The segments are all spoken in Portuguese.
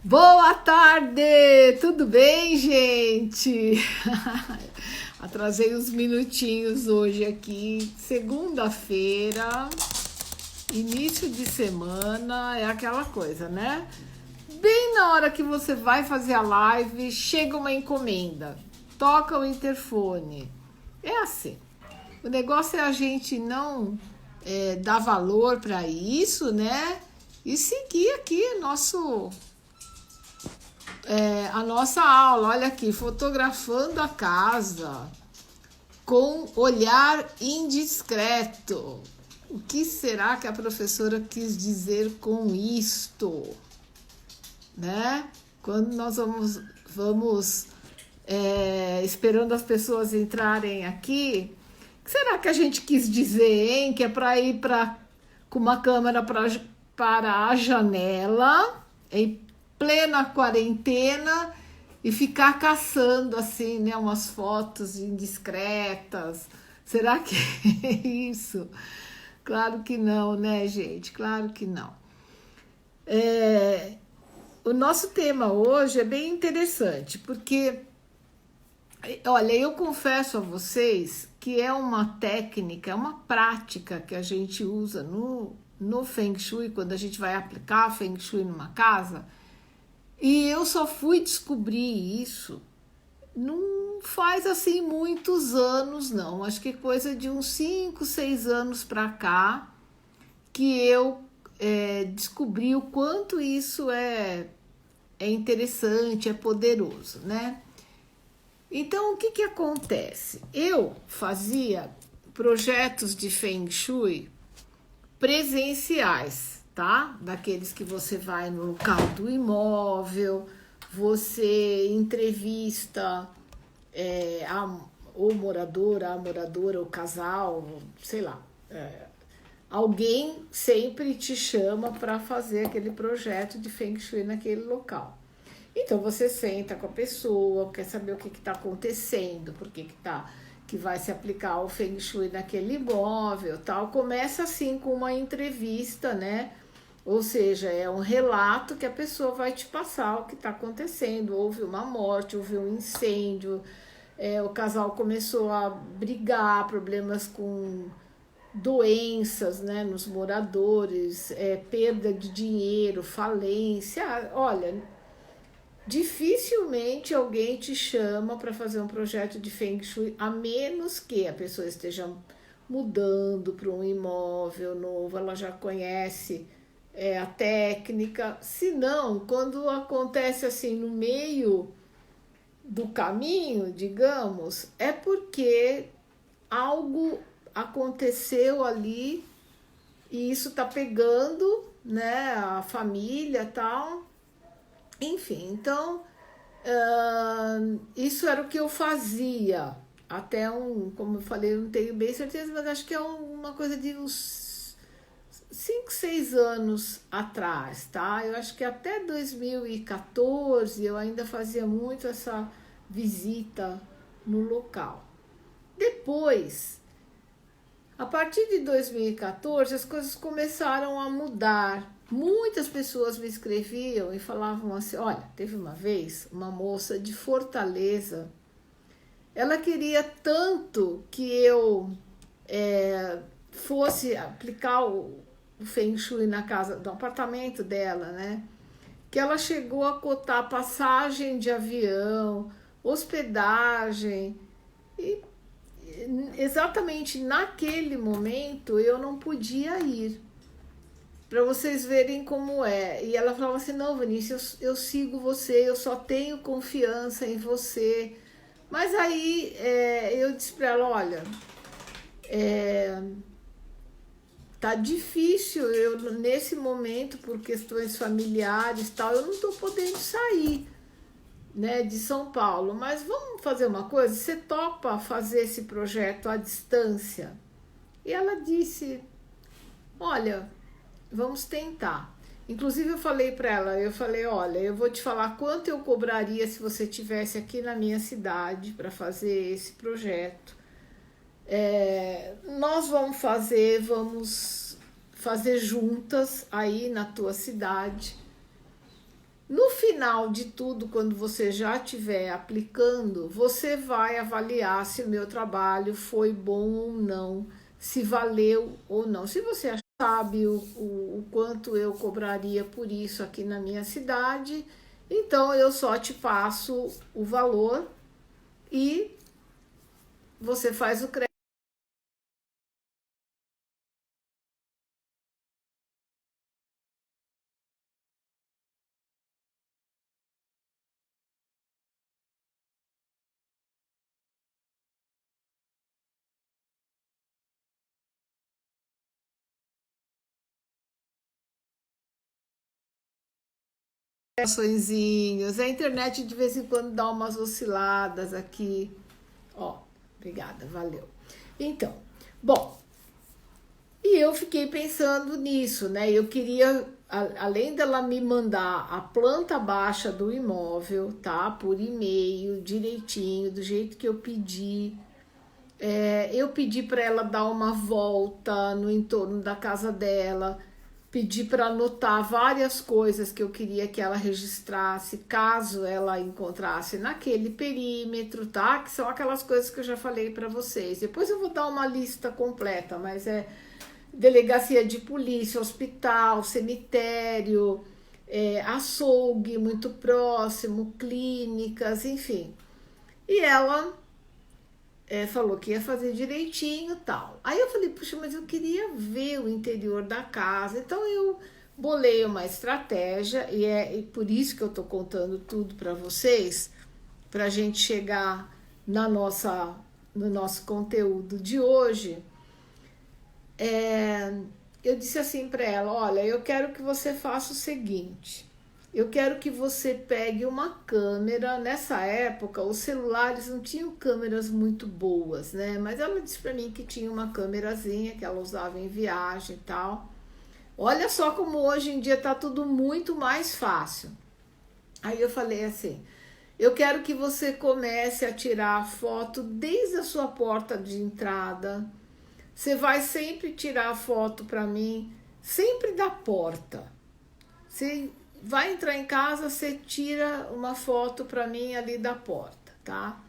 Boa tarde! Tudo bem, gente? Atrasei uns minutinhos hoje aqui, segunda-feira, início de semana, é aquela coisa, né? Bem na hora que você vai fazer a live, chega uma encomenda, toca o interfone. É assim. O negócio é a gente não dar valor para isso, né? E seguir aqui a nossa aula. Olha aqui, fotografando a casa com olhar indiscreto. O que será que a professora quis dizer com isto? Né? Quando nós vamos esperando as pessoas entrarem aqui, o que será que a gente quis dizer, hein? Que é para ir com uma câmera para a janela, em plena quarentena, e ficar caçando assim, né, umas fotos indiscretas. Será que é isso? Claro que não, né, gente? Claro que não. O nosso tema hoje é bem interessante, porque, olha, eu confesso a vocês que é uma técnica, é uma prática que a gente usa no Feng Shui, quando a gente vai aplicar Feng Shui numa casa, e eu só fui descobrir isso não faz assim muitos anos, não. Acho que coisa de uns 5, 6 anos para cá que eu descobri o quanto isso é interessante, é poderoso, né? Então, o que acontece? Eu fazia projetos de Feng Shui presenciais, tá? Daqueles que você vai no local do imóvel, você entrevista o morador, a moradora, o casal, sei lá. Alguém sempre te chama para fazer aquele projeto de Feng Shui naquele local. Então você senta com a pessoa, quer saber o que está acontecendo, por que vai se aplicar o Feng Shui naquele imóvel, tal. Começa assim com uma entrevista, né? Ou seja, é um relato que a pessoa vai te passar o que está acontecendo. Houve uma morte, houve um incêndio, o casal começou a brigar, problemas com doenças, né, nos moradores, perda de dinheiro, falência. Olha, dificilmente alguém te chama para fazer um projeto de Feng Shui, a menos que a pessoa esteja mudando para um imóvel novo, ela já conhece a técnica. Se não, quando acontece assim no meio do caminho, digamos, é porque algo aconteceu ali e isso tá pegando, né, a família e tal. Enfim, então, isso era o que eu fazia. Até como eu falei, eu não tenho bem certeza, mas acho que é uma coisa de uns 5, 6 anos atrás, tá? Eu acho que até 2014 eu ainda fazia muito essa visita no local. Depois, a partir de 2014, as coisas começaram a mudar. Muitas pessoas me escreviam e falavam assim, olha, teve uma vez uma moça de Fortaleza, ela queria tanto que eu fosse aplicar o Feng Shui na casa, do apartamento dela, né? Que ela chegou a cotar passagem de avião, hospedagem, e exatamente naquele momento eu não podia ir, para vocês verem como é. E ela falava assim, não, Vinícius, eu sigo você, eu só tenho confiança em você. Mas aí eu disse para ela, olha, tá difícil, eu nesse momento, por questões familiares e tal, eu não tô podendo sair, né, de São Paulo, mas vamos fazer uma coisa, você topa fazer esse projeto à distância? E ela disse, olha, vamos tentar. Inclusive eu falei para ela, olha, eu vou te falar quanto eu cobraria se você tivesse aqui na minha cidade para fazer esse projeto. Nós vamos fazer juntas aí na tua cidade. No final de tudo, quando você já estiver aplicando, você vai avaliar se o meu trabalho foi bom ou não, se valeu ou não. Se você sabe o quanto eu cobraria por isso aqui na minha cidade, então eu só te passo o valor e você faz o crédito. Açõezinhos. A internet de vez em quando dá umas osciladas aqui. Ó, obrigada, valeu. Então, bom, e eu fiquei pensando nisso, né? Eu queria, além dela me mandar a planta baixa do imóvel, tá? Por e-mail, direitinho, do jeito que eu pedi. Eu pedi para ela dar uma volta no entorno da casa dela, pedi para anotar várias coisas que eu queria que ela registrasse, caso ela encontrasse naquele perímetro, tá? Que são aquelas coisas que eu já falei para vocês. Depois eu vou dar uma lista completa, mas é delegacia de polícia, hospital, cemitério, açougue muito próximo, clínicas, enfim. E ela falou que ia fazer direitinho e tal. Aí eu falei, puxa, mas eu queria ver o interior da casa. Então eu bolei uma estratégia e por isso que eu tô contando tudo para vocês, para a gente chegar no nosso conteúdo de hoje. Eu disse assim para ela, olha, eu quero que você faça o seguinte, eu quero que você pegue uma câmera. Nessa época os celulares não tinham câmeras muito boas, né? Mas ela disse para mim que tinha uma câmerazinha que ela usava em viagem e tal. Olha só como hoje em dia tá tudo muito mais fácil. Aí eu falei assim, eu quero que você comece a tirar foto desde a sua porta de entrada. Você vai sempre tirar foto para mim, sempre da porta. Você vai entrar em casa, você tira uma foto para mim ali da porta, tá?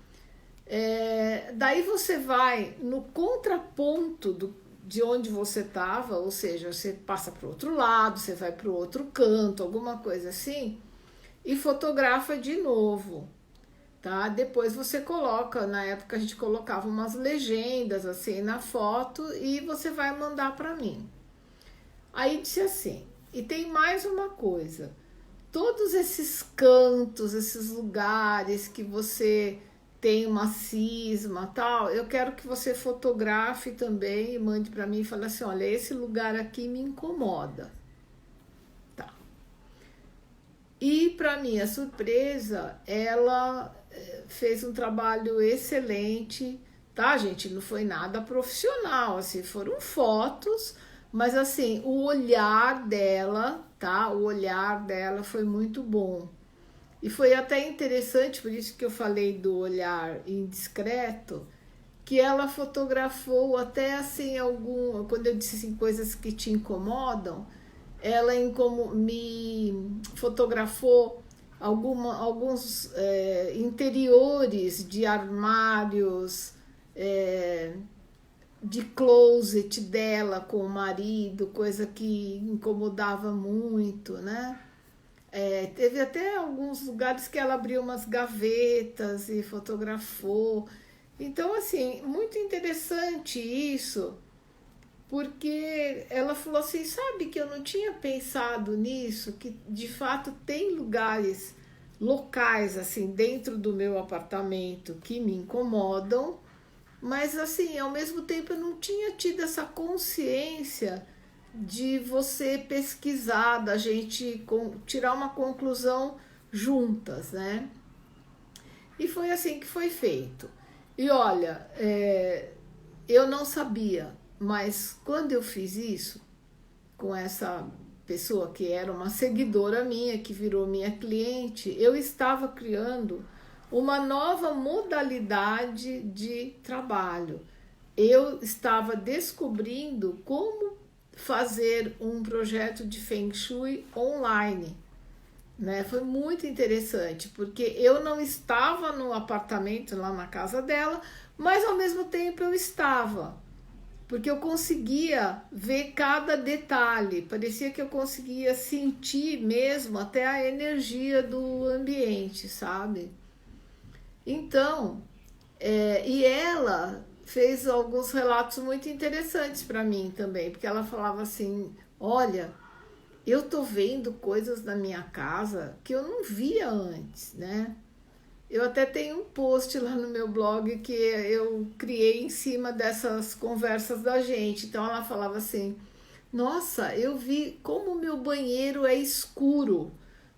Daí você vai no contraponto de onde você estava, ou seja, você passa para o outro lado, você vai para o outro canto, alguma coisa assim, e fotografa de novo, tá? Depois você coloca, na época a gente colocava umas legendas assim na foto e você vai mandar para mim. Aí disse assim, e tem mais uma coisa, todos esses cantos, esses lugares que você tem uma cisma tal, eu quero que você fotografe também e mande para mim e fale assim, olha, esse lugar aqui me incomoda. Tá. E para minha surpresa, ela fez um trabalho excelente, tá, gente? Não foi nada profissional, assim, foram fotos, mas assim, o olhar dela, tá? O olhar dela foi muito bom. E foi até interessante, por isso que eu falei do olhar indiscreto, que ela fotografou até assim quando eu disse assim, coisas que te incomodam, ela me fotografou alguns interiores de armários, de closet dela com o marido, coisa que incomodava muito, né? Teve até alguns lugares que ela abriu umas gavetas e fotografou. Então, assim, muito interessante isso, porque ela falou assim, sabe que eu não tinha pensado nisso, que de fato tem locais assim dentro do meu apartamento que me incomodam, mas assim, ao mesmo tempo eu não tinha tido essa consciência de você pesquisar, da gente tirar uma conclusão juntas, né? E foi assim que foi feito. E olha, eu não sabia, mas quando eu fiz isso com essa pessoa que era uma seguidora minha, que virou minha cliente, eu estava criando uma nova modalidade de trabalho. Eu estava descobrindo como fazer um projeto de Feng Shui online, né? Foi muito interessante, porque eu não estava no apartamento lá na casa dela, mas ao mesmo tempo eu estava, porque eu conseguia ver cada detalhe, parecia que eu conseguia sentir mesmo até a energia do ambiente, sabe? Então, e ela fez alguns relatos muito interessantes para mim também, porque ela falava assim: olha, eu tô vendo coisas na minha casa que eu não via antes, né? Eu até tenho um post lá no meu blog que eu criei em cima dessas conversas da gente. Então ela falava assim: nossa, eu vi como o meu banheiro é escuro,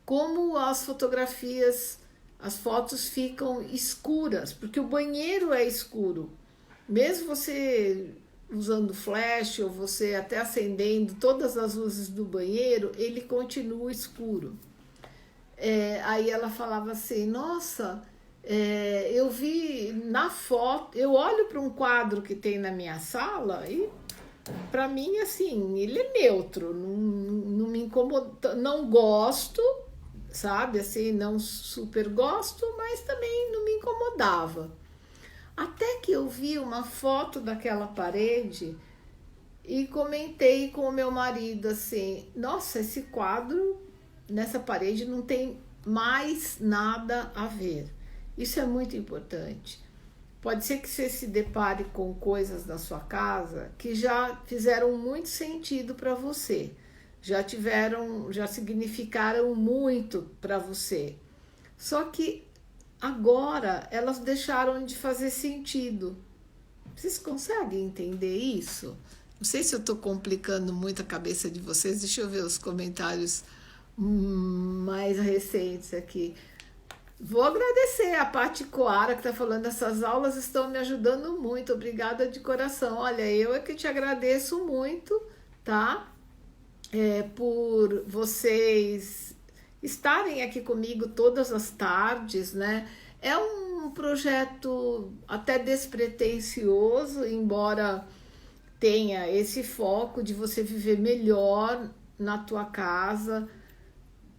como as fotografias, as fotos ficam escuras, porque o banheiro é escuro. Mesmo você usando flash ou você até acendendo todas as luzes do banheiro, ele continua escuro. Aí ela falava assim: nossa, eu vi na foto, eu olho para um quadro que tem na minha sala e para mim assim, ele é neutro, não me incomoda, não gosto, sabe, assim, não super gosto, mas também não me incomodava. Até que eu vi uma foto daquela parede e comentei com o meu marido assim: nossa, esse quadro nessa parede não tem mais nada a ver. Isso é muito importante. Pode ser que você se depare com coisas na sua casa que já fizeram muito sentido para você, já significaram muito para você. Só que agora elas deixaram de fazer sentido. Vocês conseguem entender isso? Não sei se eu estou complicando muito a cabeça de vocês. Deixa eu ver os comentários mais recentes aqui. Vou agradecer a Paty Coara que está falando: essas aulas estão me ajudando muito, obrigada de coração. Olha, eu é que te agradeço muito, tá? Por vocês estarem aqui comigo todas as tardes, né? É um projeto até despretensioso, embora tenha esse foco de você viver melhor na tua casa,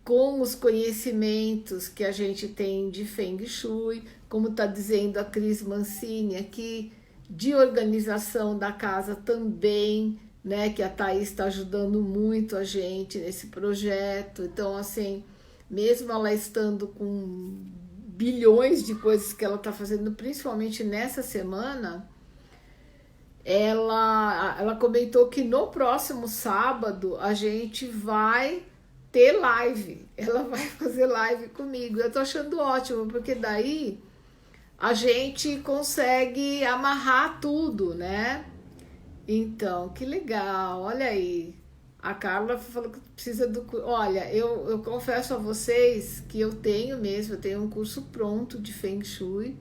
com os conhecimentos que a gente tem de Feng Shui, como está dizendo a Cris Mancini aqui, de organização da casa também, né, que a Thaís está ajudando muito a gente nesse projeto. Então, assim, mesmo ela estando com bilhões de coisas que ela está fazendo, principalmente nessa semana, ela comentou que no próximo sábado a gente vai ter live. Ela vai fazer live comigo. Eu tô achando ótimo, porque daí a gente consegue amarrar tudo, né? Então, que legal. Olha aí. A Carla falou que precisa do... Olha, eu confesso a vocês que eu tenho um curso pronto de Feng Shui.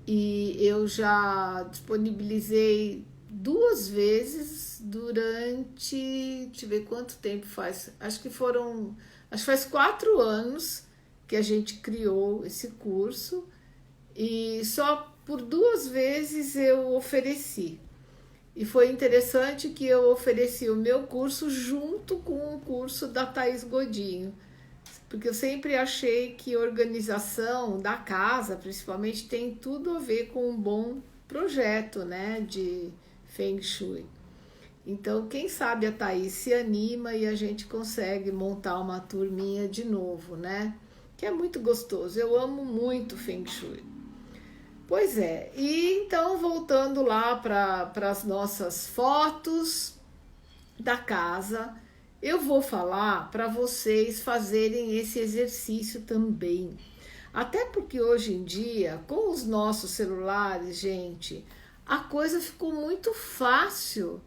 E eu já disponibilizei 2 vezes durante, deixa eu ver quanto tempo faz, acho que faz 4 anos que a gente criou esse curso e só por 2 vezes eu ofereci. E foi interessante que eu ofereci o meu curso junto com o curso da Thaís Godinho, porque eu sempre achei que organização da casa, principalmente, tem tudo a ver com um bom projeto, né, de Feng Shui. Então, quem sabe a Thaís se anima e a gente consegue montar uma turminha de novo, né? Que é muito gostoso. Eu amo muito Feng Shui. Pois é. E então, voltando lá para as nossas fotos da casa, eu vou falar para vocês fazerem esse exercício também. Até porque hoje em dia, com os nossos celulares, gente, a coisa ficou muito fácil,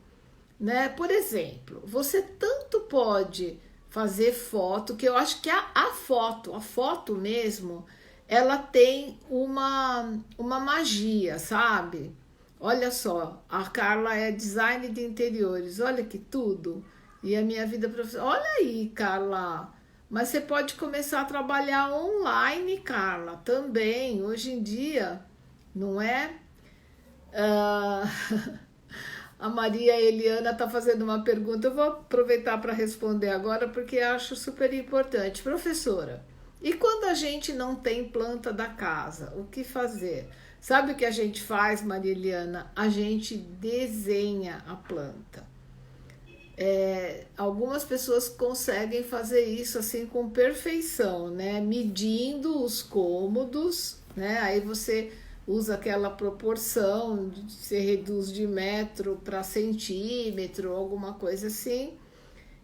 né? Por exemplo, você tanto pode fazer foto, que eu acho que a foto mesmo, ela tem uma magia, sabe? Olha só, a Carla é design de interiores, olha que tudo. E a minha vida profissional, olha aí, Carla, mas você pode começar a trabalhar online, Carla, também, hoje em dia, não é? A Maria Eliana está fazendo uma pergunta, eu vou aproveitar para responder agora, porque acho super importante. Professora, e quando a gente não tem planta da casa, o que fazer? Sabe o que a gente faz, Maria Eliana? A gente desenha a planta. Algumas pessoas conseguem fazer isso assim com perfeição, né? Medindo os cômodos, né? Aí você usa aquela proporção, você reduz de metro para centímetro, alguma coisa assim,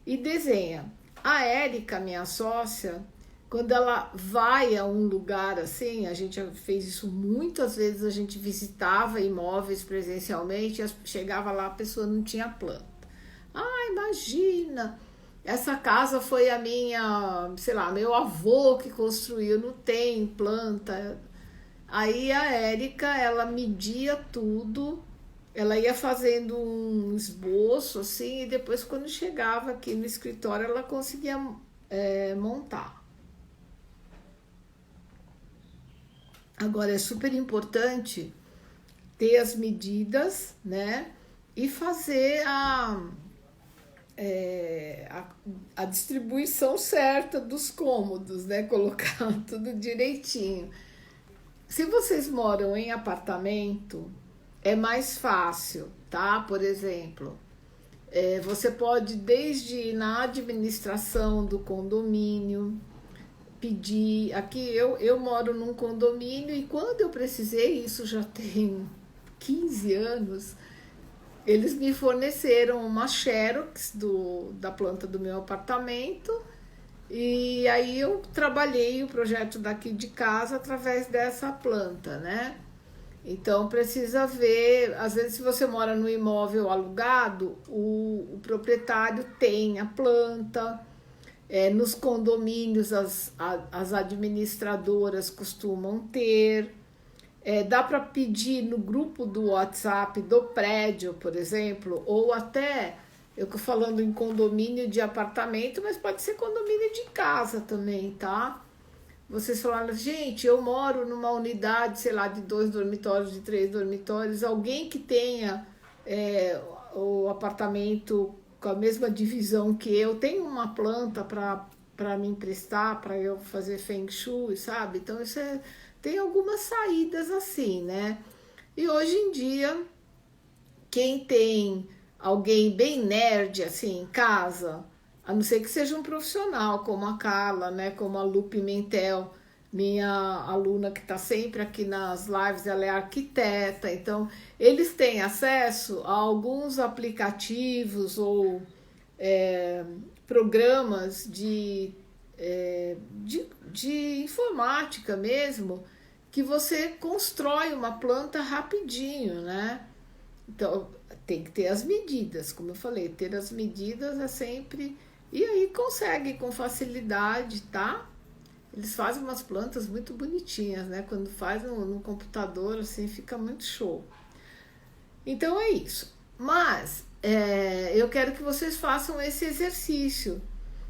e desenha. A Érica, minha sócia, quando ela vai a um lugar assim, a gente já fez isso muitas vezes, a gente visitava imóveis presencialmente, chegava lá, a pessoa não tinha planta. Ah, imagina, essa casa foi a minha, sei lá, meu avô que construiu, não tem planta. Aí a Érica, ela media tudo, ela ia fazendo um esboço assim, e depois quando chegava aqui no escritório ela conseguia montar. Agora é super importante ter as medidas, né? E fazer a distribuição certa dos cômodos, né? Colocar tudo direitinho. Se vocês moram em apartamento, é mais fácil, tá? Por exemplo, você pode, desde ir na administração do condomínio, pedir. Aqui eu moro num condomínio e quando eu precisei, isso já tem 15 anos, eles me forneceram uma Xerox da planta do meu apartamento. E aí eu trabalhei o projeto daqui de casa através dessa planta, né? Então precisa ver, às vezes se você mora no imóvel alugado, o proprietário tem a planta, nos condomínios as administradoras costumam ter, dá para pedir no grupo do WhatsApp do prédio, por exemplo, ou até, eu estou falando em condomínio de apartamento, mas pode ser condomínio de casa também, tá? Vocês falaram, gente, eu moro numa unidade, sei lá, de 2 dormitórios, de 3 dormitórios, alguém que tenha o apartamento com a mesma divisão que eu, tem uma planta para me emprestar, para eu fazer Feng Shui, sabe? Então, tem algumas saídas assim, né? E hoje em dia, quem tem alguém bem nerd assim em casa, a não ser que seja um profissional, como a Carla, né? Como a Lu Pimentel, minha aluna que está sempre aqui nas lives, ela é arquiteta, então eles têm acesso a alguns aplicativos ou programas de informática mesmo, que você constrói uma planta rapidinho, né? Então, tem que ter as medidas, como eu falei, ter as medidas é sempre... E aí consegue com facilidade, tá? Eles fazem umas plantas muito bonitinhas, né? Quando faz no computador, assim, fica muito show. Então é isso. Mas eu quero que vocês façam esse exercício.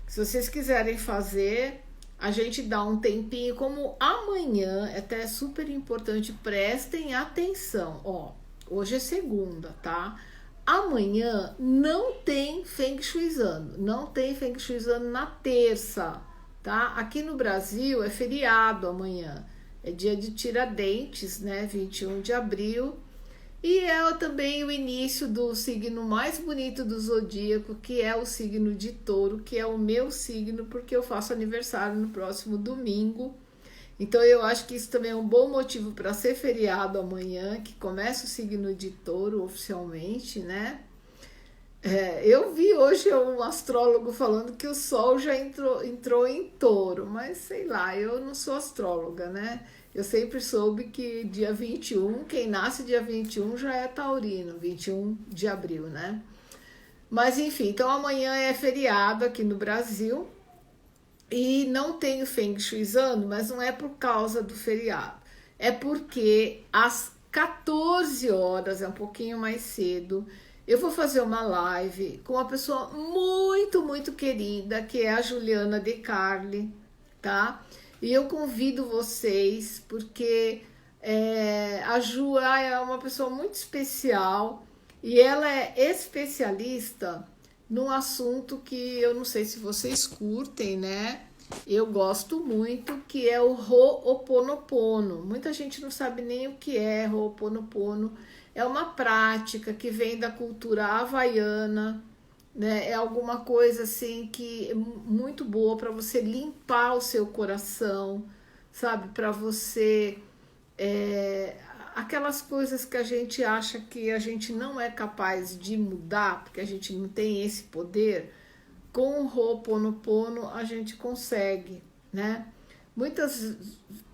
Se vocês quiserem fazer, a gente dá um tempinho, como amanhã, até é super importante, prestem atenção. Ó, hoje é segunda, tá? Amanhã não tem Feng Shuizano, não tem Feng Shuizano na terça, tá? Aqui no Brasil é feriado amanhã, é dia de Tiradentes, né? 21 de abril. E é também o início do signo mais bonito do zodíaco, que é o signo de Touro, que é o meu signo, porque eu faço aniversário no próximo domingo. Então eu acho que isso também é um bom motivo para ser feriado amanhã, que começa o signo de Touro oficialmente, né? Eu vi hoje um astrólogo falando que o Sol já entrou em Touro, mas sei lá, eu não sou astróloga, né? Eu sempre soube que dia 21, quem nasce dia 21 já é taurino, 21 de abril, né? Mas enfim, então amanhã é feriado aqui no Brasil e não tem o Feng Shuizano, mas não é por causa do feriado. É porque às 14 horas, é um pouquinho mais cedo, eu vou fazer uma live com uma pessoa muito, muito querida, que é a Juliana De Carli, tá? E eu convido vocês, porque a Ju é uma pessoa muito especial E ela é especialista num assunto que eu não sei se vocês curtem, né? Eu gosto muito, que é o Ho'oponopono. Muita gente não sabe nem o que é Ho'oponopono. É uma prática que vem da cultura havaiana, né? É alguma coisa assim que é muito boa para você limpar o seu coração, sabe? Para você aquelas coisas que a gente acha que a gente não é capaz de mudar, porque a gente não tem esse poder, com o Ho'oponopono a gente consegue, né? Muitas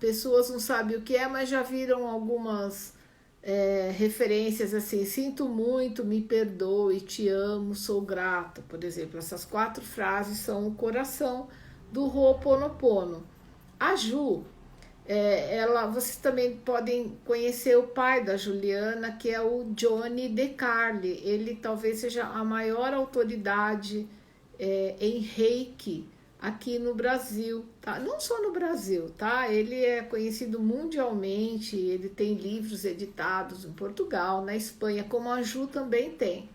pessoas não sabem o que é, mas já viram algumas referências assim: sinto muito, me perdoe, te amo, sou grato, por exemplo. Essas 4 frases são o coração do Ho'oponopono. A Ju, vocês também podem conhecer o pai da Juliana, que é o Johnny DeCarli. Ele talvez seja a maior autoridade em Reiki aqui no Brasil, tá? Não só no Brasil, tá? Ele é conhecido mundialmente, ele tem livros editados em Portugal, na Espanha, como a Ju também tem.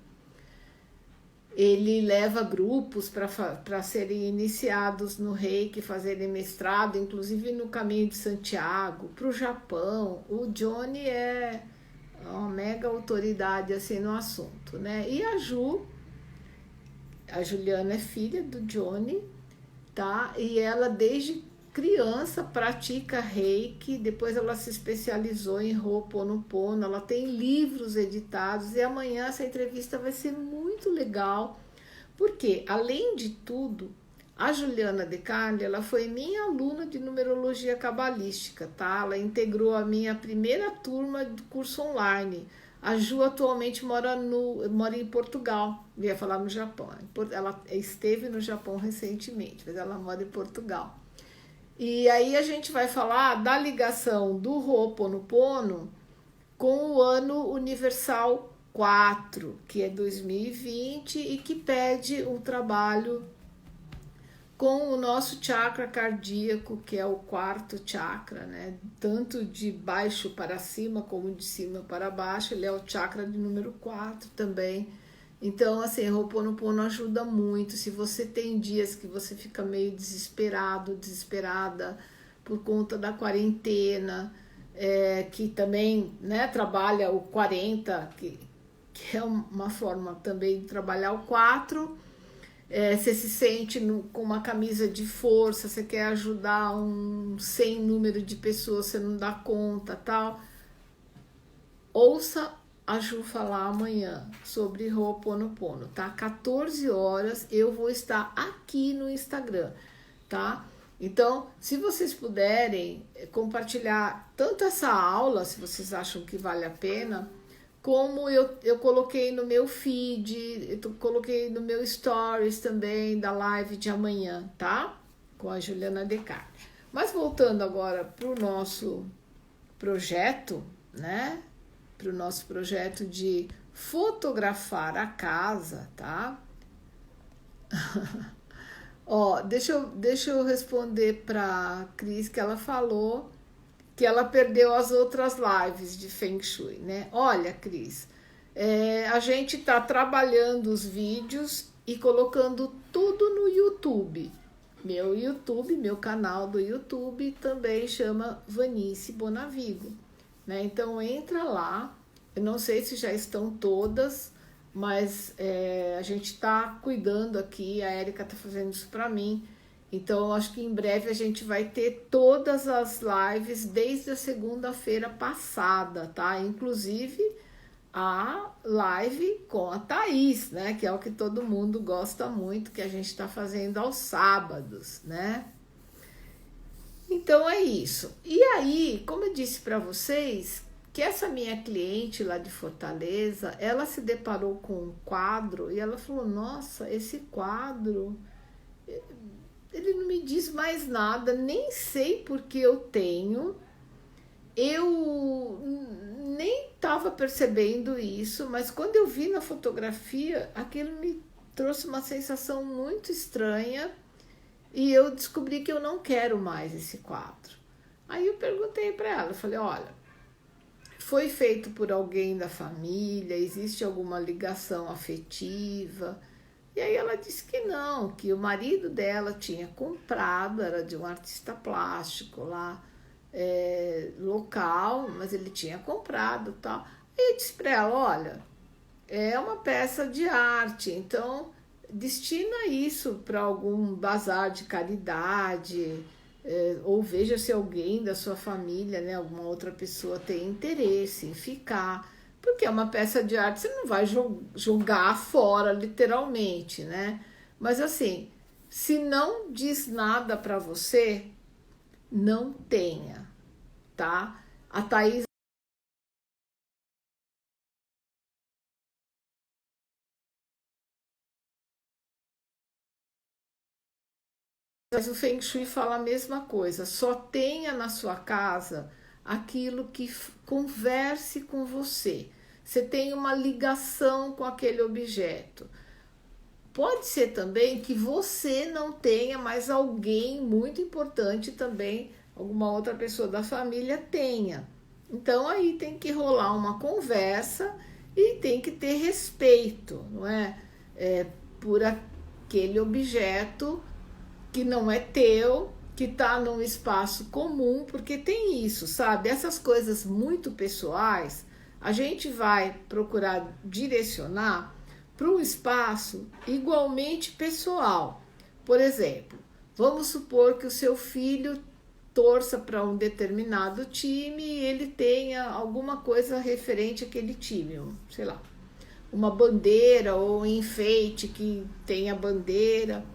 Ele leva grupos para serem iniciados no Reiki, fazerem mestrado, inclusive no Caminho de Santiago, para o Japão. O Johnny é uma mega autoridade assim no assunto, né? E a Juliana é filha do Johnny, tá? E ela desde criança pratica Reiki, depois ela se especializou em Ho'oponopono, ela tem livros editados e amanhã essa entrevista vai ser muito legal, porque além de tudo, a Juliana DeCarli, ela foi minha aluna de numerologia cabalística, tá? Ela integrou a minha primeira turma do curso online. A Ju atualmente mora em Portugal, eu ia falar no Japão. Ela esteve no Japão recentemente, mas ela mora em Portugal. E aí a gente vai falar da ligação do Ho'oponopono com o ano universal 4, que é 2020 e que pede um trabalho com o nosso chakra cardíaco, que é o 4º chakra, né? Tanto de baixo para cima como de cima para baixo, ele é o chakra de número 4 também. Então, assim, o Ho'oponopono ajuda muito. Se você tem dias que você fica meio desesperado, desesperada por conta da quarentena, que também, né, trabalha o 40, que é uma forma também de trabalhar o 4, você se sente com uma camisa de força, você quer ajudar sem número de pessoas, você não dá conta, tal. Ouça a Ju falar amanhã sobre Ho'oponopono, tá? 14 horas eu vou estar aqui no Instagram, tá? Então, se vocês puderem compartilhar tanto essa aula, se vocês acham que vale a pena, como eu coloquei no meu feed, eu coloquei no meu stories também da live de amanhã, tá? Com a Juliana DeCarli. Mas voltando agora para o nosso projeto, né? Para o nosso projeto de fotografar a casa, tá? Ó, deixa eu responder para Cris, que ela falou que ela perdeu as outras lives de Feng Shui, né? Olha, Cris, a gente tá trabalhando os vídeos e colocando tudo no YouTube. Meu canal do YouTube também chama Vanice Bonavigo, né? Então entra lá, eu não sei se já estão todas, mas a gente está cuidando aqui, a Érica está fazendo isso para mim, então acho que em breve a gente vai ter todas as lives desde a segunda-feira passada, tá? Inclusive a live com a Thaís, né? Que é o que todo mundo gosta muito, que a gente está fazendo aos sábados, né? Então é isso. E aí, como eu disse para vocês, que essa minha cliente lá de Fortaleza, ela se deparou com um quadro e ela falou: nossa, esse quadro, ele não me diz mais nada, nem sei porque eu tenho, eu nem estava percebendo isso, mas quando eu vi na fotografia, aquilo me trouxe uma sensação muito estranha e eu descobri que eu não quero mais esse quadro. Aí eu perguntei para ela, eu falei: olha, foi feito por alguém da família, existe alguma ligação afetiva. E aí ela disse que não, que o marido dela tinha comprado, era de um artista plástico lá, local, mas ele tinha comprado e tal. E eu disse para ela, olha, é uma peça de arte, então destina isso para algum bazar de caridade, ou veja se alguém da sua família, né, alguma outra pessoa tem interesse em ficar, porque é uma peça de arte, você não vai jogar fora literalmente, né? Mas assim, se não diz nada para você, não tenha, tá? A Thaís, mas o Feng Shui fala a mesma coisa, só tenha na sua casa aquilo que converse com você. Você tem uma ligação com aquele objeto. Pode ser também que você não tenha, mas alguém muito importante também, alguma outra pessoa da família tenha. Então aí tem que rolar uma conversa e tem que ter respeito, não é? Por aquele objeto que não é teu, que está num espaço comum, porque tem isso, sabe? Essas coisas muito pessoais, a gente vai procurar direcionar para um espaço igualmente pessoal. Por exemplo, vamos supor que o seu filho torça para um determinado time e ele tenha alguma coisa referente àquele time, sei lá, uma bandeira ou um enfeite que tenha bandeira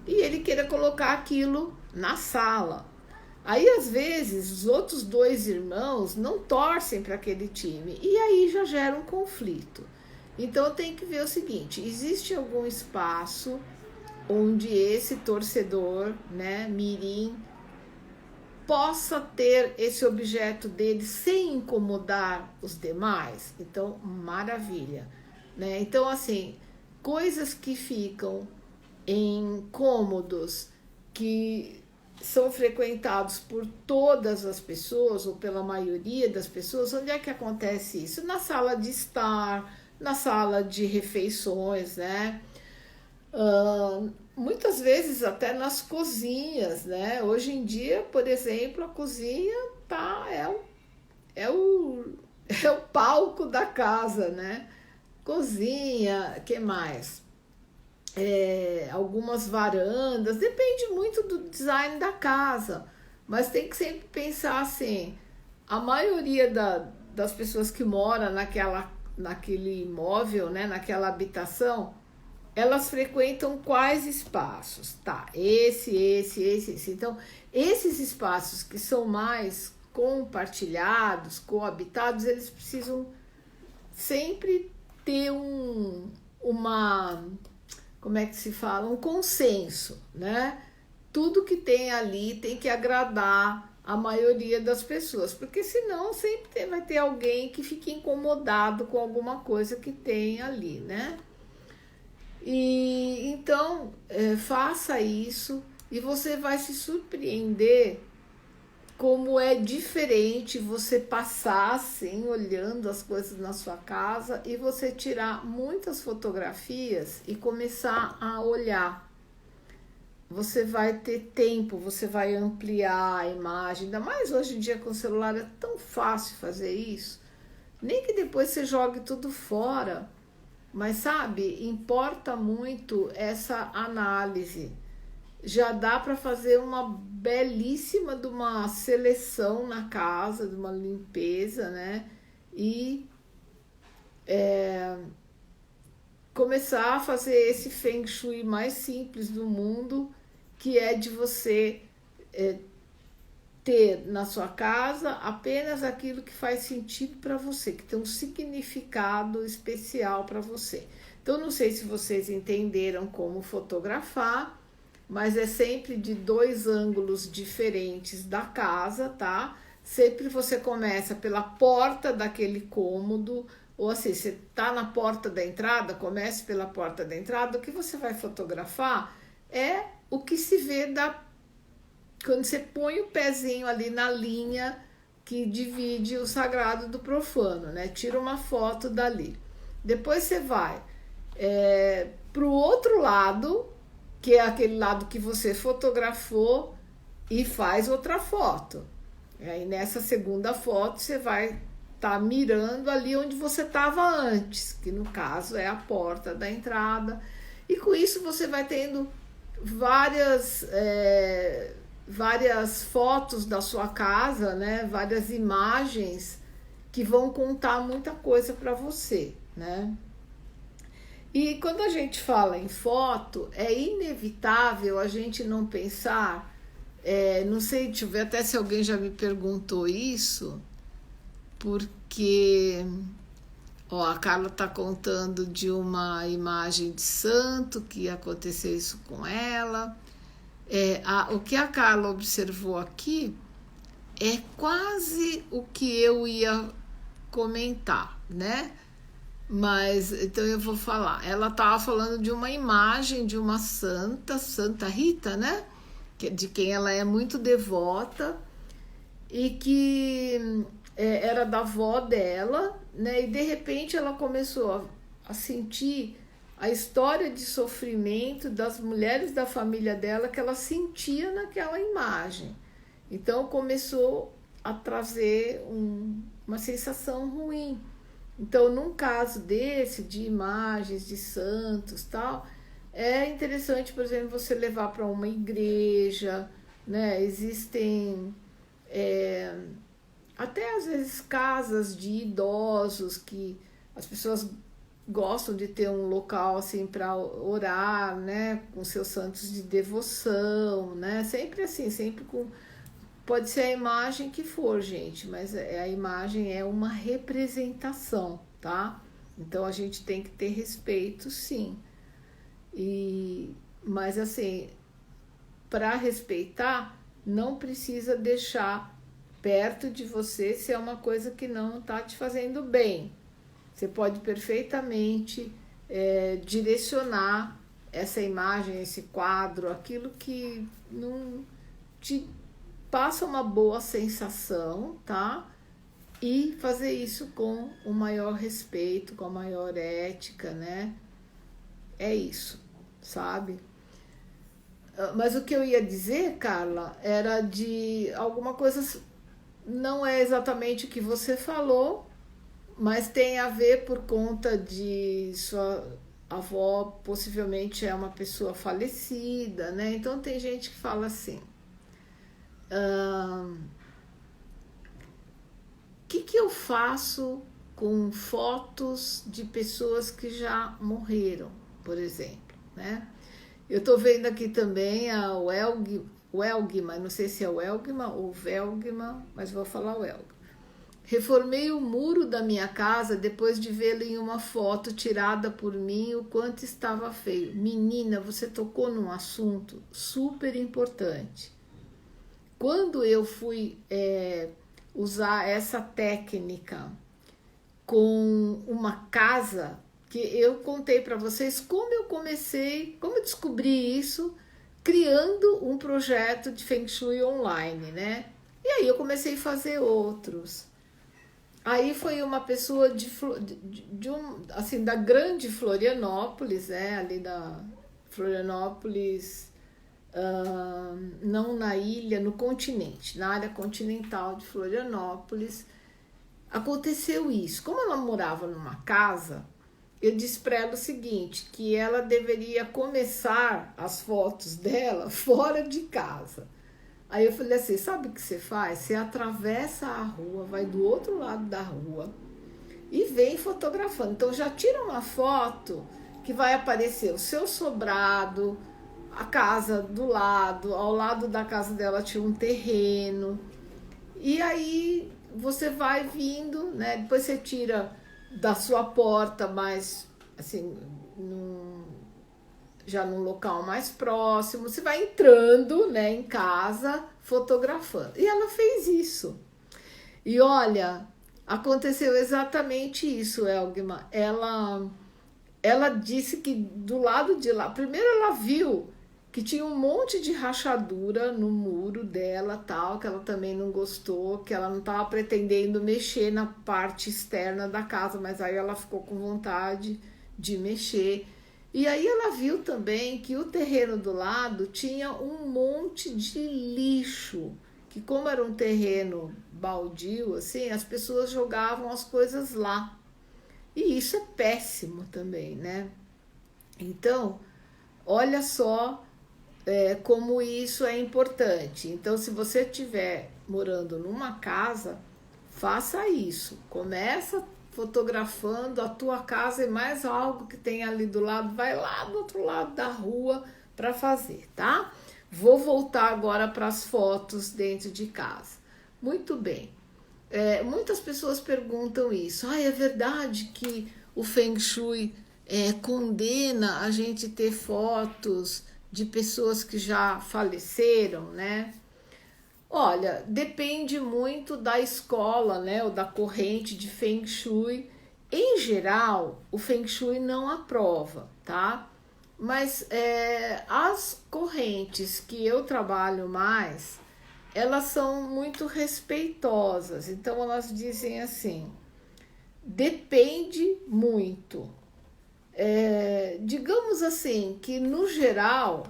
e ele queira colocar aquilo na sala. Aí, às vezes, os outros dois irmãos não torcem para aquele time e aí já gera um conflito. Então, tem que ver o seguinte, existe algum espaço onde esse torcedor, né, mirim, possa ter esse objeto dele sem incomodar os demais? Então, maravilha, né? Então, assim, coisas que ficam em cômodos que são frequentados por todas as pessoas ou pela maioria das pessoas, onde é que acontece isso? Na sala de estar, na sala de refeições, né? Muitas vezes até nas cozinhas, né? Hoje em dia, por exemplo, a cozinha é o, é o palco da casa, né? Cozinha, que mais? Algumas varandas, depende muito do design da casa, mas tem que sempre pensar assim, a maioria das pessoas que moram naquele imóvel, né, naquela habitação, elas frequentam quais espaços? Tá, esse. Então, esses espaços que são mais compartilhados, coabitados, eles precisam sempre ter uma, como é que se fala? Um consenso, né? Tudo que tem ali tem que agradar a maioria das pessoas, porque senão sempre vai ter alguém que fique incomodado com alguma coisa que tem ali, né? E então, faça isso e você vai se surpreender como é diferente você passar assim, olhando as coisas na sua casa e você tirar muitas fotografias e começar a olhar. Você vai ter tempo, você vai ampliar a imagem, ainda mais hoje em dia com o celular é tão fácil fazer isso. Nem que depois você jogue tudo fora, mas sabe, importa muito essa análise. Já dá para fazer uma belíssima de uma seleção na casa, de uma limpeza, né? E começar a fazer esse Feng Shui mais simples do mundo, que é de você ter na sua casa apenas aquilo que faz sentido para você, que tem um significado especial para você. Então, não sei se vocês entenderam como fotografar, mas é sempre de 2 ângulos diferentes da casa, tá? Sempre você começa pela porta daquele cômodo, ou assim, você tá na porta da entrada, comece pela porta da entrada, o que você vai fotografar é o que se vê quando você põe o pezinho ali na linha que divide o sagrado do profano, né? Tira uma foto dali. Depois você vai para o outro lado, que é aquele lado que você fotografou, e faz outra foto. E aí nessa segunda foto você vai estar mirando ali onde você estava antes, que no caso é a porta da entrada. E com isso você vai tendo várias fotos da sua casa, né? Várias imagens que vão contar muita coisa para você, né? E quando a gente fala em foto, é inevitável a gente não pensar, não sei, deixa eu ver até se alguém já me perguntou isso, porque a Carla está contando de uma imagem de santo que aconteceu isso com ela. O que a Carla observou aqui é quase o que eu ia comentar, né? Mas então eu vou falar. Ela estava falando de uma imagem de uma Santa Rita, né? De quem ela é muito devota e que era da avó dela, né? E de repente ela começou a sentir a história de sofrimento das mulheres da família dela que ela sentia naquela imagem. Então começou a trazer uma sensação ruim. Então, num caso desse, de imagens de santos tal, é interessante, por exemplo, você levar para uma igreja, né? Existem até às vezes casas de idosos que as pessoas gostam de ter um local assim para orar, né? Com seus santos de devoção, né? Sempre assim, sempre com... Pode ser a imagem que for, gente, mas a imagem é uma representação, tá? Então a gente tem que ter respeito, sim. Mas assim, para respeitar, não precisa deixar perto de você se é uma coisa que não está te fazendo bem. Você pode perfeitamente direcionar essa imagem, esse quadro, aquilo que não te passa uma boa sensação, tá? E fazer isso com o maior respeito, com a maior ética, né? É isso, sabe? Mas o que eu ia dizer, Carla, era de alguma coisa, não é exatamente o que você falou, mas tem a ver por conta de sua avó possivelmente é uma pessoa falecida, né? Então tem gente que fala assim, que eu faço com fotos de pessoas que já morreram, por exemplo, né? Eu tô vendo aqui também o Elgma, não sei se é o Elgma ou Velgma, mas vou falar o Elgma. Reformei o muro da minha casa depois de vê-lo em uma foto tirada por mim o quanto estava feio. Menina, você tocou num assunto super importante. Quando eu fui usar essa técnica com uma casa, que eu contei para vocês como eu descobri isso, criando um projeto de Feng Shui online, né? E aí eu comecei a fazer outros. Aí foi uma pessoa da grande Florianópolis, né? Ali da Florianópolis, não na ilha, no continente, na área continental de Florianópolis, aconteceu isso. Como ela morava numa casa, eu disse para ela o seguinte, que ela deveria começar as fotos dela fora de casa. Aí eu falei assim, sabe o que você faz? Você atravessa a rua, vai do outro lado da rua e vem fotografando. Então já tira uma foto que vai aparecer o seu sobrado, a casa do lado, ao lado da casa dela tinha um terreno. E aí você vai vindo, né? Depois você tira da sua porta, mas assim, já num local mais próximo, você vai entrando, né, em casa, fotografando. E ela fez isso. E olha, aconteceu exatamente isso, Elgma. Ela disse que do lado de lá, primeiro ela viu que tinha um monte de rachadura no muro dela, tal, que ela também não gostou, que ela não estava pretendendo mexer na parte externa da casa, mas aí ela ficou com vontade de mexer. E aí ela viu também que o terreno do lado tinha um monte de lixo, que como era um terreno baldio, assim, as pessoas jogavam as coisas lá. E isso é péssimo também, né? Então, olha só como isso é importante. Então, se você estiver morando numa casa, faça isso. Começa fotografando a tua casa e mais algo que tem ali do lado, vai lá do outro lado da rua para fazer, tá? Vou voltar agora para as fotos dentro de casa. Muito bem. Muitas pessoas perguntam isso. É verdade que o Feng Shui condena a gente ter fotos de pessoas que já faleceram, né? Olha, depende muito da escola, né, ou da corrente de Feng Shui. Em geral, o Feng Shui não aprova, tá? Mas as correntes que eu trabalho mais, elas são muito respeitosas. Então, elas dizem assim, depende muito. Digamos assim, que no geral,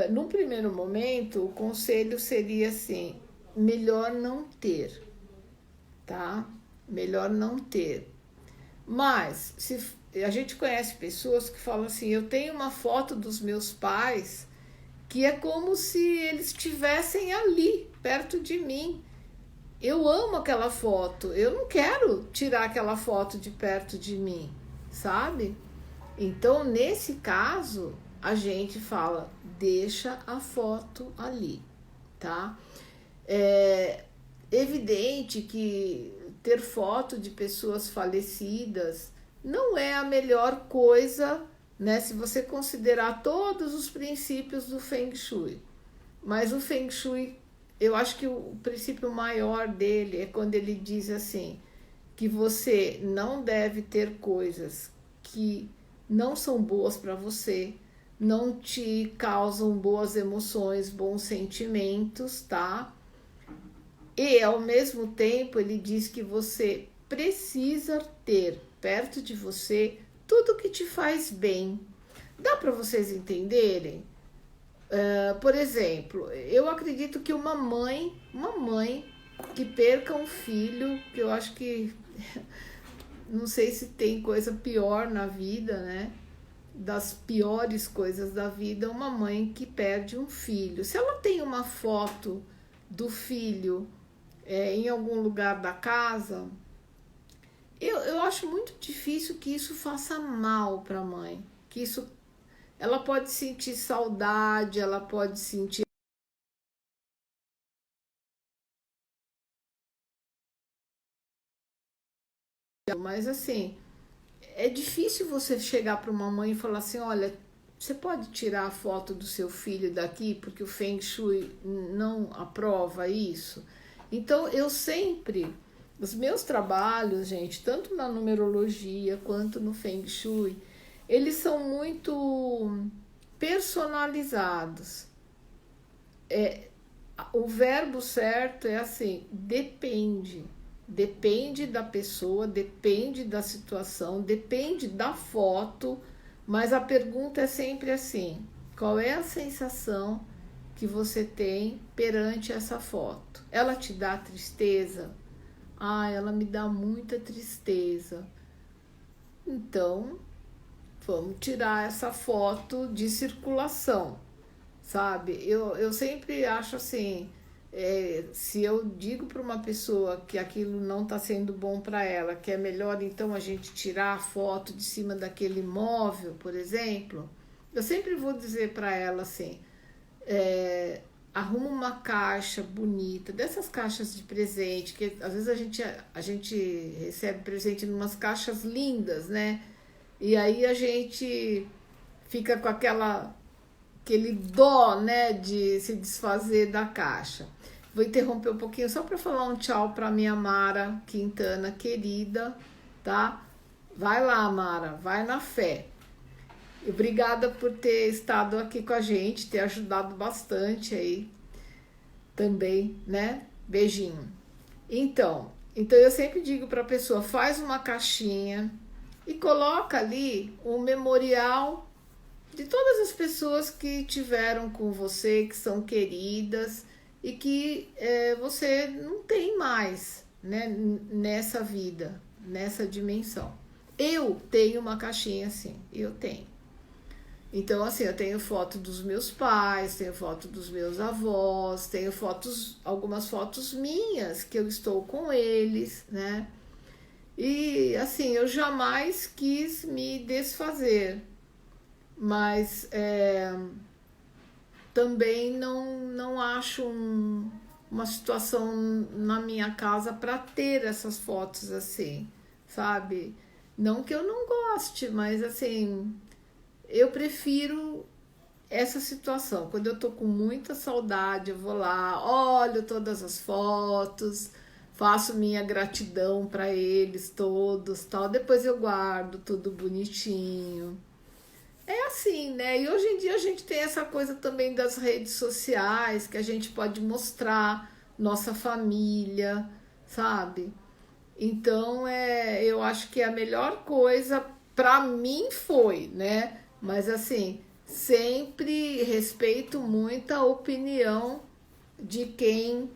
no primeiro momento, o conselho seria assim, melhor não ter, tá? Melhor não ter. Mas, se a gente conhece pessoas que falam assim, eu tenho uma foto dos meus pais que é como se eles estivessem ali, perto de mim. Eu amo aquela foto, eu não quero tirar aquela foto de perto de mim, sabe? Então, nesse caso, a gente fala, deixa a foto ali, tá? É evidente que ter foto de pessoas falecidas não é a melhor coisa, né? Se você considerar todos os princípios do Feng Shui. Mas o Feng Shui, eu acho que o princípio maior dele é quando ele diz assim, que você não deve ter coisas que não são boas para você, não te causam boas emoções, bons sentimentos, tá? E ao mesmo tempo ele diz que você precisa ter perto de você tudo que te faz bem. Dá para vocês entenderem? Por exemplo, eu acredito que uma mãe que perca um filho, que eu acho que não sei se tem coisa pior na vida, né? Das piores coisas da vida, uma mãe que perde um filho. Se ela tem uma foto do filho em algum lugar da casa, eu acho muito difícil que isso faça mal para a mãe. Que isso, ela pode sentir saudade, ela pode sentir. Mas assim, é difícil você chegar para uma mãe e falar assim, olha, você pode tirar a foto do seu filho daqui porque o Feng Shui não aprova isso? Então, eu sempre, os meus trabalhos, gente, tanto na numerologia quanto no Feng Shui, eles são muito personalizados. O verbo certo é assim, depende. Depende da pessoa, depende da situação, depende da foto, mas a pergunta é sempre assim, qual é a sensação que você tem perante essa foto? Ela te dá tristeza? Ela me dá muita tristeza. Então, vamos tirar essa foto de circulação, sabe? Eu sempre acho assim, se eu digo para uma pessoa que aquilo não está sendo bom para ela, que é melhor então a gente tirar a foto de cima daquele móvel, por exemplo, eu sempre vou dizer para ela assim, arruma uma caixa bonita, dessas caixas de presente, que às vezes a gente recebe presente em umas caixas lindas, né? E aí a gente fica com aquele dó, né, de se desfazer da caixa. Vou interromper um pouquinho só para falar um tchau para minha Mara Quintana querida, tá? Vai lá, Mara, vai na fé. Obrigada por ter estado aqui com a gente, ter ajudado bastante aí também, né? Beijinho. Então eu sempre digo para a pessoa, faz uma caixinha e coloca ali um memorial de todas as pessoas que tiveram com você, que são queridas e que você não tem mais, né, nessa vida, nessa dimensão. Eu tenho uma caixinha assim, eu tenho. Então, assim, eu tenho foto dos meus pais, tenho foto dos meus avós, tenho fotos, algumas fotos minhas que eu estou com eles, né? E, assim, eu jamais quis me desfazer, mas também não acho uma situação na minha casa para ter essas fotos assim, sabe? Não que eu não goste, mas assim, eu prefiro essa situação. Quando eu tô com muita saudade, eu vou lá, olho todas as fotos, faço minha gratidão para eles todos, tal. Depois eu guardo tudo bonitinho. É assim, né? E hoje em dia a gente tem essa coisa também das redes sociais, que a gente pode mostrar nossa família, sabe? Então, eu acho que a melhor coisa para mim foi, né? Mas assim, sempre respeito muito a opinião de quem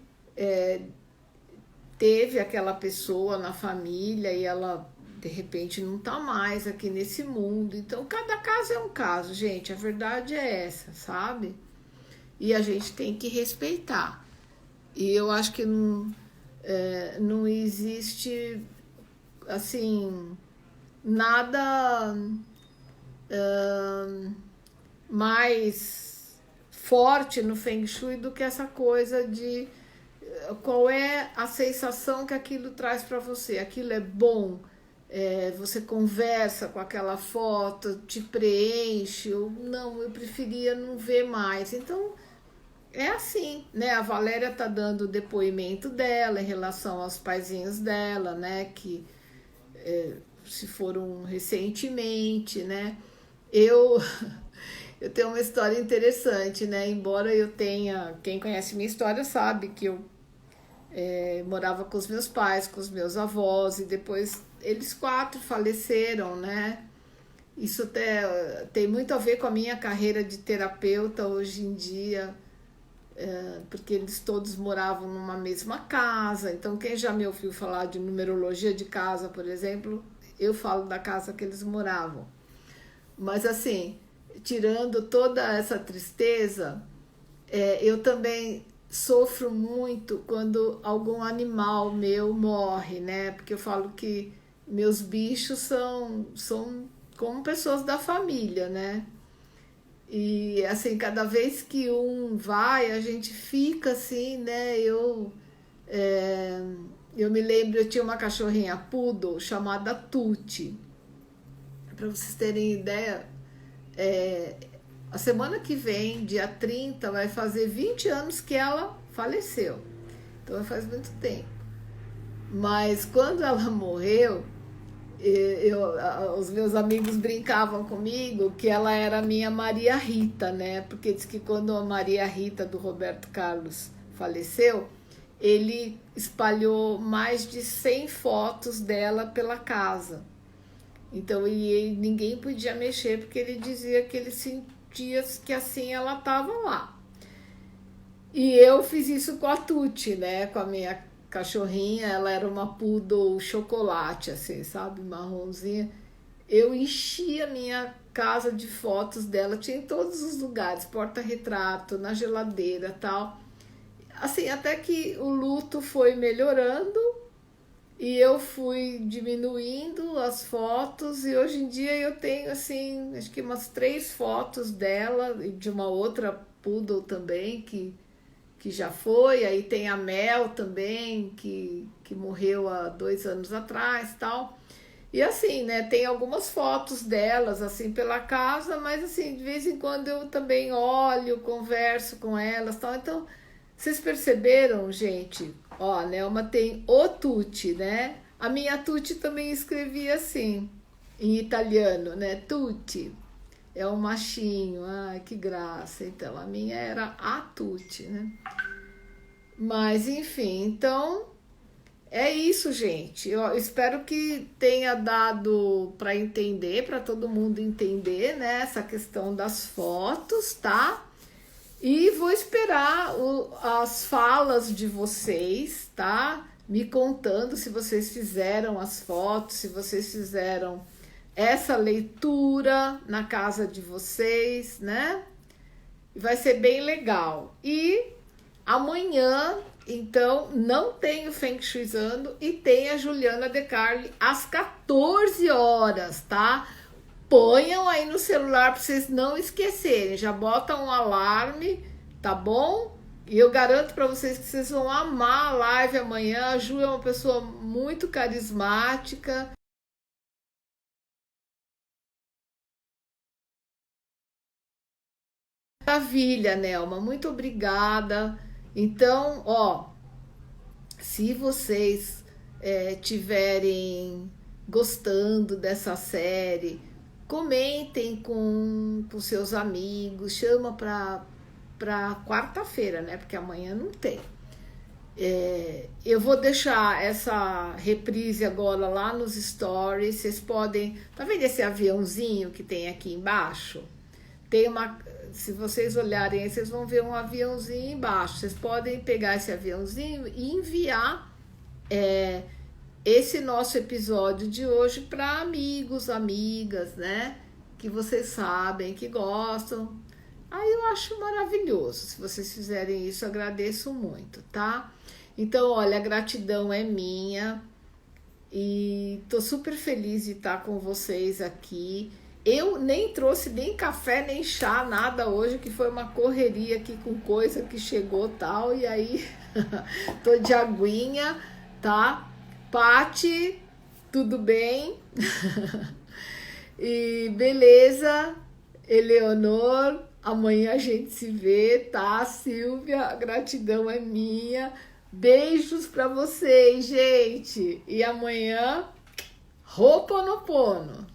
teve aquela pessoa na família e ela de repente não tá mais aqui nesse mundo. Então, cada caso é um caso, gente. A verdade é essa, sabe? E a gente tem que respeitar. E eu acho que não existe, assim, nada mais forte no Feng Shui do que essa coisa de qual é a sensação que aquilo traz para você. Aquilo é bom, você conversa com aquela foto, te preenche, ou não, eu preferia não ver mais. Então, é assim, né? A Valéria tá dando o depoimento dela em relação aos paizinhos dela, né? Que se foram recentemente, né? Eu, eu tenho uma história interessante, né? Embora eu tenha... Quem conhece minha história sabe que eu morava com os meus pais, com os meus avós, e depois eles 4 faleceram, né? Isso tem muito a ver com a minha carreira de terapeuta hoje em dia, porque eles todos moravam numa mesma casa. Então, quem já me ouviu falar de numerologia de casa, por exemplo, eu falo da casa que eles moravam. Mas assim, tirando toda essa tristeza, eu também sofro muito quando algum animal meu morre, né? Porque eu falo que meus bichos são como pessoas da família, né? E assim, cada vez que um vai, a gente fica assim, né? Eu me lembro, eu tinha uma cachorrinha poodle chamada Tuti. Para vocês terem ideia, a semana que vem, dia 30, vai fazer 20 anos que ela faleceu. Então faz muito tempo. Mas quando ela morreu, os meus amigos brincavam comigo que ela era a minha Maria Rita, né? Porque diz que quando a Maria Rita do Roberto Carlos faleceu, ele espalhou mais de 100 fotos dela pela casa. Então, ninguém podia mexer, porque ele dizia que ele sentia que assim ela estava lá. E eu fiz isso com a Tuti, né? Com a minha cachorrinha, ela era uma poodle chocolate, assim, sabe? Marronzinha. Eu enchi a minha casa de fotos dela, tinha em todos os lugares, porta-retrato, na geladeira, tal. Assim, até que o luto foi melhorando e eu fui diminuindo as fotos, e hoje em dia eu tenho, assim, acho que umas 3 fotos dela e de uma outra poodle também, que já foi. Aí tem a Mel também, que morreu há 2 anos atrás, tal. E assim, né, tem algumas fotos delas, assim, pela casa, mas assim, de vez em quando eu também olho, converso com elas, tal. Então, vocês perceberam, gente? Ó, a Nelma tem o Tutti, né? A minha Tutti também escrevia assim, em italiano, né? Tutti. É um machinho. Ai, que graça. Então, a minha era a Tuti, né? Mas, enfim, então é isso, gente. Eu espero que tenha dado para entender, para todo mundo entender, né? Essa questão das fotos, tá? E vou esperar as falas de vocês, tá? Me contando se vocês fizeram as fotos, se vocês fizeram essa leitura na casa de vocês, né? Vai ser bem legal. E amanhã, então, não tem o Feng Shuizando e tem a Juliana De Carli às 14 horas, tá? Ponham aí no celular para vocês não esquecerem. Já botam um alarme, tá bom? E eu garanto para vocês que vocês vão amar a live amanhã. A Ju é uma pessoa muito carismática. Maravilha, Nelma, muito obrigada. Então, ó, se vocês tiverem gostando dessa série, comentem com seus amigos, chama para quarta-feira, né? Porque amanhã não tem. Eu vou deixar essa reprise agora lá nos stories. Vocês podem. Tá vendo esse aviãozinho que tem aqui embaixo? Tem uma. Se vocês olharem aí, vocês vão ver um aviãozinho embaixo. Vocês podem pegar esse aviãozinho e enviar esse nosso episódio de hoje para amigos, amigas, né? Que vocês sabem, que gostam. Aí eu acho maravilhoso. Se vocês fizerem isso, eu agradeço muito, tá? Então, olha, a gratidão é minha e tô super feliz de estar com vocês aqui. Eu nem trouxe nem café, nem chá, nada hoje, que foi uma correria aqui com coisa que chegou tal, e aí tô de aguinha, tá? Pati, tudo bem? E beleza, Eleonor, amanhã a gente se vê, tá? Silvia, a gratidão é minha. Beijos pra vocês, gente. E amanhã, Ho'oponopono.